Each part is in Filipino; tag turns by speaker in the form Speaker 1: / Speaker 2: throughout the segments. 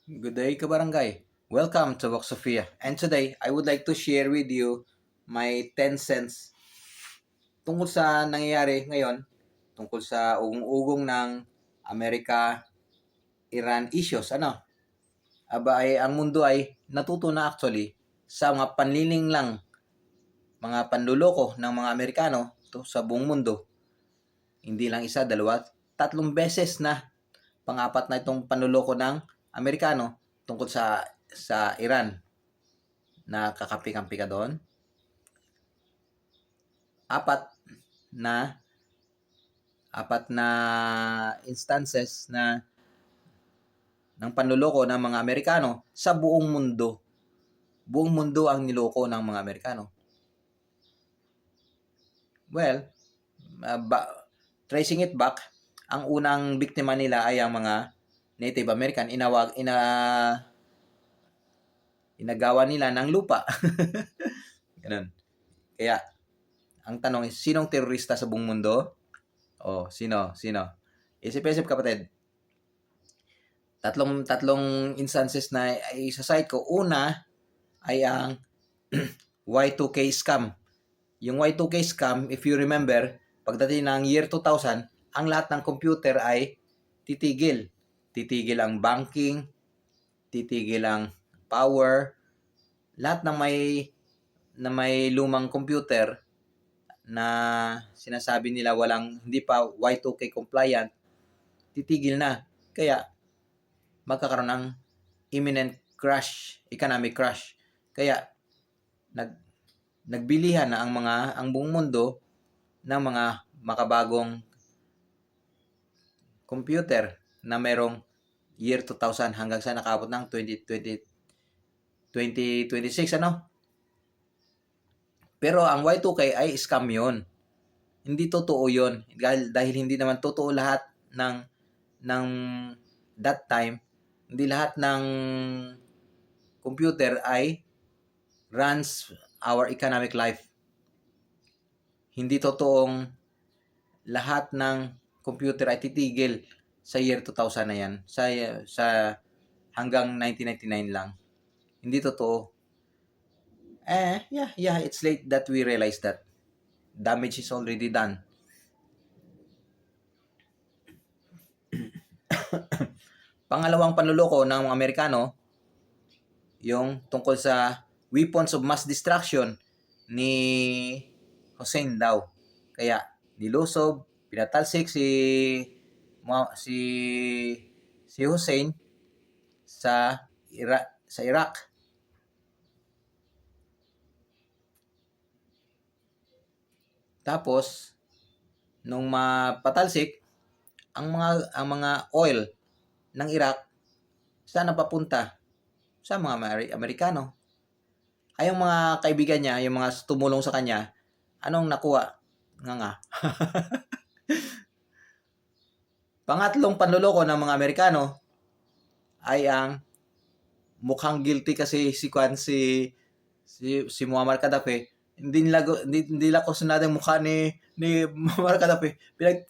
Speaker 1: Good day, kabarangay. Welcome to Vox Sofia. And today, I would like to share with you my 10 cents tungkol sa nangyayari ngayon, tungkol sa ugong-ugong ng Amerika-Iran issues. Ang mundo ay natuto na actually sa mga panliling lang, mga panluloko ng mga Amerikano sa buong mundo. Hindi lang isa, dalawa, tatlong beses na, pang-apat na itong panluloko ng Amerikano tungkol sa Iran. Nakakampi-kampi ka doon. Apat na instances ng panloloko ng mga Amerikano sa buong mundo. Buong mundo ang niloko ng mga Amerikano. Well, tracing it back, ang unang biktima nila ay ang mga Native American. Inagawa nila ng lupa. Ganun. Kaya, ang tanong is, sinong terorista sa buong mundo? Sino? Isip-isip kapatid. Tatlong instances na isa-cite ko. Una ay ang Y2K scam. Yung Y2K scam, if you remember, pagdating ng year 2000, ang lahat ng computer ay titigil. Titigil ang banking, titigil ang power, lahat ng may lumang computer na sinasabi nila hindi pa Y2K compliant, titigil na. Kaya magkakaroon ng imminent crash, economic crash. Kaya nagbilihan na ang buong mundo ng mga makabagong computer na merong year 2000 hanggang sa nakaabot ng 2026 Pero ang Y2K ay scam 'yon. Hindi totoo 'yon dahil hindi naman totoo lahat ng that time. Hindi lahat ng computer ay runs our economic life. Hindi totoong lahat ng computer ay titigil sa year 2000 na yan. Sa hanggang 1999 lang. Hindi totoo. It's late that we realize that. Damage is already done. Pangalawang panluloko ng mga Amerikano, yung tungkol sa weapons of mass destruction ni Hussein daw. Kaya nilusob, pinatalsik si Hussein sa Iraq. Tapos nung mapatalsik ang mga oil ng Iraq, saan papunta? Sa mga Amerikano. Ay yung mga kaibigan niya, yung mga tumulong sa kanya, anong nakuha? Nga. Pangatlong panloloko ng mga Amerikano ay ang mukhang guilty kasi si Muammar Gaddafi. Hindi nila kusunod ang mukha ni Muammar Gaddafi.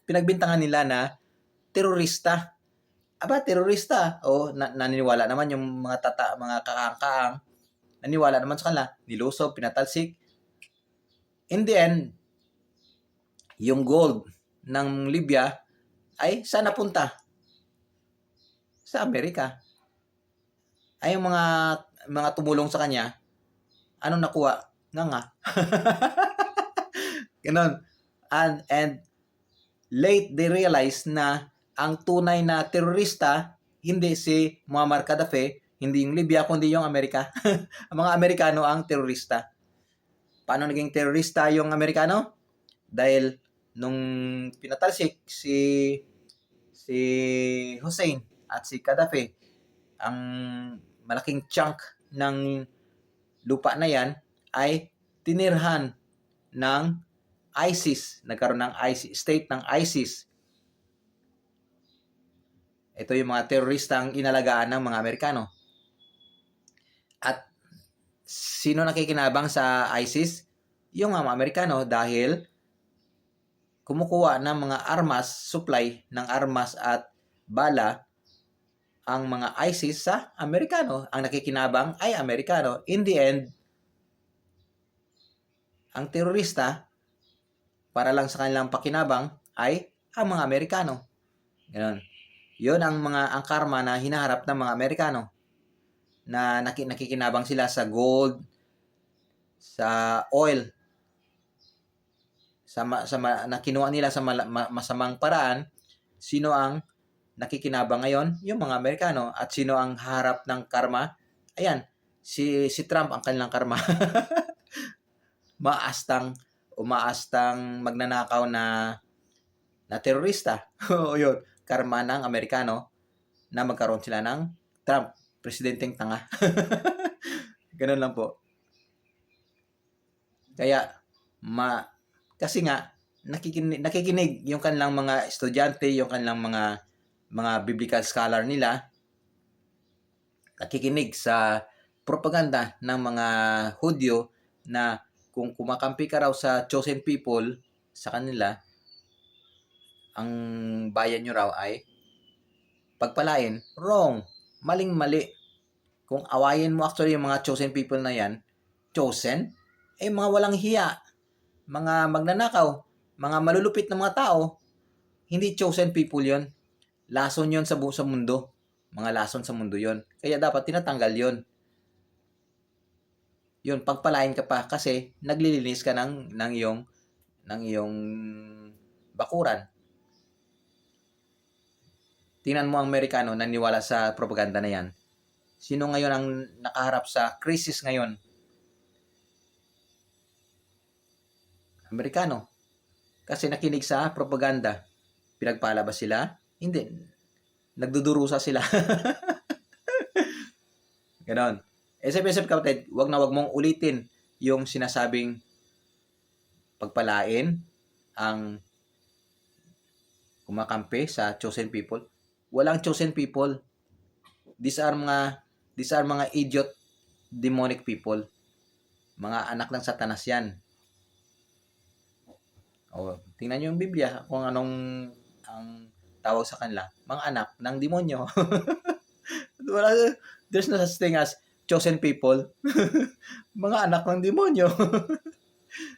Speaker 1: Pinagbintangan nila na terorista. Terorista. Naniniwala naman yung mga kakaang-kaang. Naniwala naman sa kanila. Nilusob, pinatalsik. In the end, yung gold ng Libya ay saan napunta? Sa Amerika. Ay yung mga tumulong sa kanya, anong nakuha? Nga. Ganon. And late they realized na ang tunay na terorista hindi si Muammar Gaddafi, hindi yung Libya kundi yung Amerika. Ang mga Amerikano ang terorista. Paano naging terorista yung Amerikano? Dahil nung pinatalsik si Hussein at si Gaddafi, ang malaking chunk ng lupa na yan ay tinirhan ng ISIS. Nagkaroon ng state ng ISIS. Ito yung mga teroristang inalagaan ng mga Amerikano. At sino nakikinabang sa ISIS? Yung mga Amerikano dahil kumukuha ng mga armas, supply ng armas at bala ang mga ISIS sa Amerikano. Ang nakikinabang ay Amerikano. In the end, ang terorista, para lang sa kanilang pakinabang, ay ang mga Amerikano. Ganun. Yun ang karma na hinaharap ng mga Amerikano. Na nakikinabang sila sa gold, sa oil, na kinuha nila sa masamang paraan. Sino ang nakikinabang ngayon? Yung mga Amerikano. At sino ang harap ng karma? Ayan, si Trump ang kanilang karma. umaastang magnanakaw na terorista. O yun, karma ng Amerikano na magkaroon sila ng Trump, presidenteng tanga. Ganun lang po. Kaya, kasi nga, nakikinig yung kanilang mga estudyante, yung kanilang mga biblical scholar nila, nakikinig sa propaganda ng mga Hudyo na kung kumakampi ka raw sa chosen people, sa kanila, ang bayan nyo raw ay pagpalain. Wrong. Maling-mali. Kung awayin mo actually yung mga chosen people na yan, chosen, mga walang hiya, mga magnanakaw, mga malulupit na mga tao, hindi chosen people yon. Lason yon sa mundo. Mga lason sa mundo yon. Kaya dapat tinatanggal yon. Yun, pagpalain ka pa kasi naglilinis ka ng iyong bakuran. Tingnan mo ang Amerikano naniwala sa propaganda na yan. Sino ngayon ang nakaharap sa crisis ngayon? Amerikano. Kasi nakinig sa propaganda. Pinagpala ba sila? Hindi. Nagdudurusa sila. Ganon. Isip-isip kapatid, wag mong ulitin yung sinasabing pagpalain ang kumakampi sa chosen people. Walang chosen people. These are mga idiot, demonic people. Mga anak ng Satanas yan. O, tingnan nyo yung Biblia kung anong ang tawag sa kanila. Mga anak ng demonyo. There's no such thing as chosen people. Mga anak ng demonyo.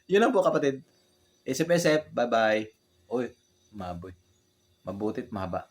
Speaker 1: Yun lang po kapatid. Isip-isip. Bye-bye. Uy, mabutit mahaba.